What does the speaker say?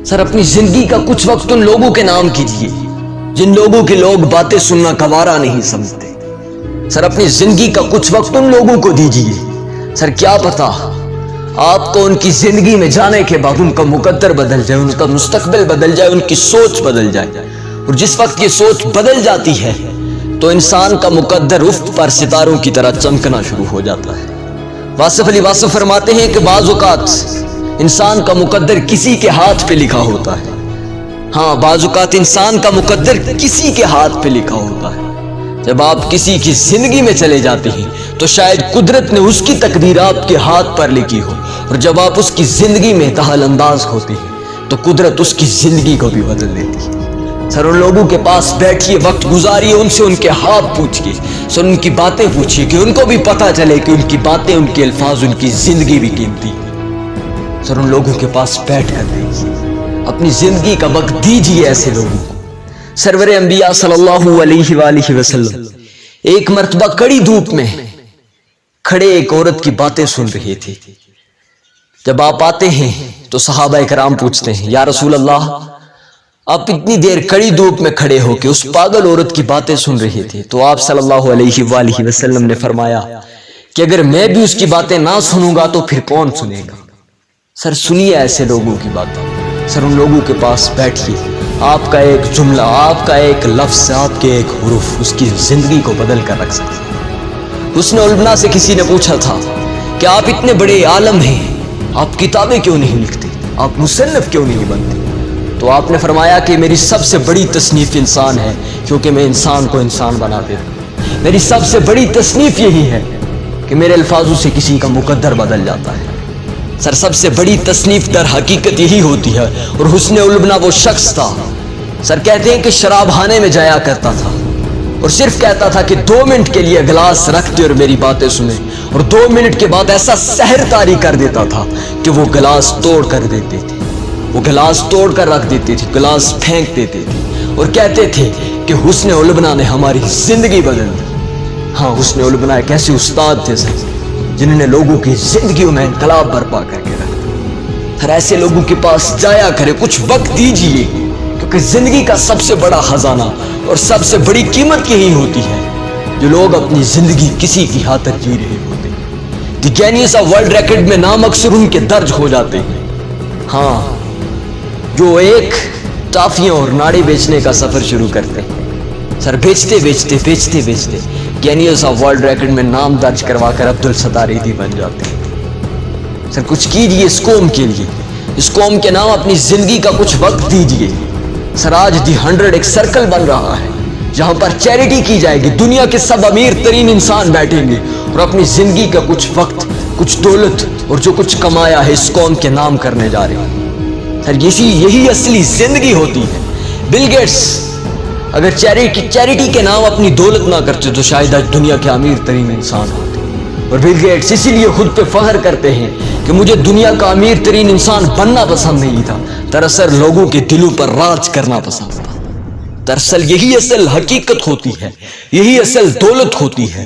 سر اپنی زندگی کا کچھ وقت ان لوگوں کے نام کیجئے جن لوگوں کے لوگ باتیں سننا گوارا نہیں سمجھتے. سر اپنی زندگی کا کچھ وقت ان لوگوں کو دیجئے. سر کیا پتا آپ کو ان کی زندگی میں جانے کے بعد ان کا مقدر بدل جائے، ان کا مستقبل بدل جائے، ان کی سوچ بدل جائے. اور جس وقت یہ سوچ بدل جاتی ہے تو انسان کا مقدر افق پر ستاروں کی طرح چمکنا شروع ہو جاتا ہے. واصف علی واصف فرماتے ہیں کہ بعض اوقات انسان کا مقدر کسی کے ہاتھ پہ لکھا ہوتا ہے. ہاں، بعض اوقات انسان کا مقدر کسی کے ہاتھ پہ لکھا ہوتا ہے. جب آپ کسی کی زندگی میں چلے جاتے ہیں تو شاید قدرت نے اس کی تقدیر آپ کے ہاتھ پر لکھی ہو، اور جب آپ اس کی زندگی میں دخل انداز ہوتے ہیں تو قدرت اس کی زندگی کو بھی بدل دیتی ہے. سر ان لوگوں کے پاس بیٹھیے، وقت گزاریے، ان سے ان کے حال پوچھیے، سر ان کی باتیں پوچھیے کہ ان کو بھی پتہ چلے کہ ان کی باتیں، ان کے الفاظ، ان کی زندگی بھی قیمتی ہے. سر ان لوگوں کے پاس بیٹھ کر دیکھیے، اپنی زندگی کا وقت دیجیے ایسے لوگوں کو. سرور انبیاء صلی اللہ علیہ وآلہ وسلم ایک مرتبہ کڑی دھوپ میں کھڑے ایک عورت کی باتیں سن رہے تھے. جب آپ آتے ہیں تو صحابہ کرام پوچھتے ہیں، یا رسول اللہ، آپ اتنی دیر کڑی دھوپ میں کھڑے ہو کے اس پاگل عورت کی باتیں سن رہے تھے. تو آپ صلی اللہ علیہ وآلہ وسلم نے فرمایا کہ اگر میں بھی اس کی باتیں نہ سنوں گا تو پھر کون سنے گا. سر سنیے ایسے لوگوں کی باتیں. سر ان لوگوں کے پاس بیٹھیے، آپ کا ایک جملہ، آپ کا ایک لفظ، آپ کے ایک حرف اس کی زندگی کو بدل کر رکھ سکتے ہیں. حسن البنا سے کسی نے پوچھا تھا کہ آپ اتنے بڑے عالم ہیں، آپ کتابیں کیوں نہیں لکھتے، آپ مصنف کیوں نہیں بنتے؟ تو آپ نے فرمایا کہ میری سب سے بڑی تصنیف انسان ہے، کیونکہ میں انسان کو انسان بنا دیتا ہوں. میری سب سے بڑی تصنیف یہی ہے کہ میرے الفاظوں سے کسی کا مقدر بدل جاتا ہے. سر سب سے بڑی تصنیف در حقیقت یہی ہوتی ہے. اور حسن البنا وہ شخص تھا، سر کہتے ہیں کہ شراب خانے میں جایا کرتا تھا اور صرف کہتا تھا کہ 2 منٹ کے لیے گلاس رکھتے اور میری باتیں سنیں، اور 2 منٹ کے بعد ایسا سحر طاری کر دیتا تھا کہ وہ گلاس توڑ کر دیتے تھے، وہ گلاس توڑ کر رکھ دیتے تھے، گلاس پھینک دیتے تھے اور کہتے تھے کہ حسن البنا نے ہماری زندگی بدل دی. ہاں، حسن البنا ایک ایسے استاد تھے سر جنہوں نے لوگوں کی زندگیوں میں انقلاب برپا کر کے رکھ دیا. ہر ایسے لوگوں کے پاس جایا کرے، کچھ وقت دیجیے، کیونکہ زندگی کا سب سے بڑا خزانہ اور سب سے بڑی قیمت یہی ہوتی ہے جو لوگ اپنی زندگی کسی کی خاطر جی رہے ہوتے ہیں. دی گینیس آف ورلڈ ریکارڈ میں نام اکثر ان کے درج ہو جاتے ہیں. ہاں، جو ایک ٹافیاں اور ناڑی بیچنے کا سفر شروع کرتے ہیں، سر بیچتے بیچتے بیچتے بیچتے گینیس آف ورلڈ ریکارڈ میں نام درج کروا کر عبدالستار ایدھی بن جاتے ہیں. سر کچھ کیجئے اس قوم کے لیے، اس قوم کے نام اپنی زندگی کا کچھ وقت دیجئے. سر آج دی 100 ایک سرکل بن رہا ہے جہاں پر چیریٹی کی جائے گی، دنیا کے سب امیر ترین انسان بیٹھیں گے اور اپنی زندگی کا کچھ وقت، کچھ دولت اور جو کچھ کمایا ہے اس قوم کے نام کرنے جا رہے ہیں. سر یہی اصلی زندگی ہوتی ہے. بل گیٹس اگر چیریٹی کے نام اپنی دولت نہ کرتے تو شاید آج دنیا کے امیر ترین انسان ہوتے. اور بل گیٹس اسی لیے خود پہ فخر کرتے ہیں کہ مجھے دنیا کا امیر ترین انسان بننا پسند نہیں تھا، دراصل لوگوں کے دلوں پر راج کرنا پسند تھا. دراصل یہی اصل حقیقت ہوتی ہے، یہی اصل دولت ہوتی ہے.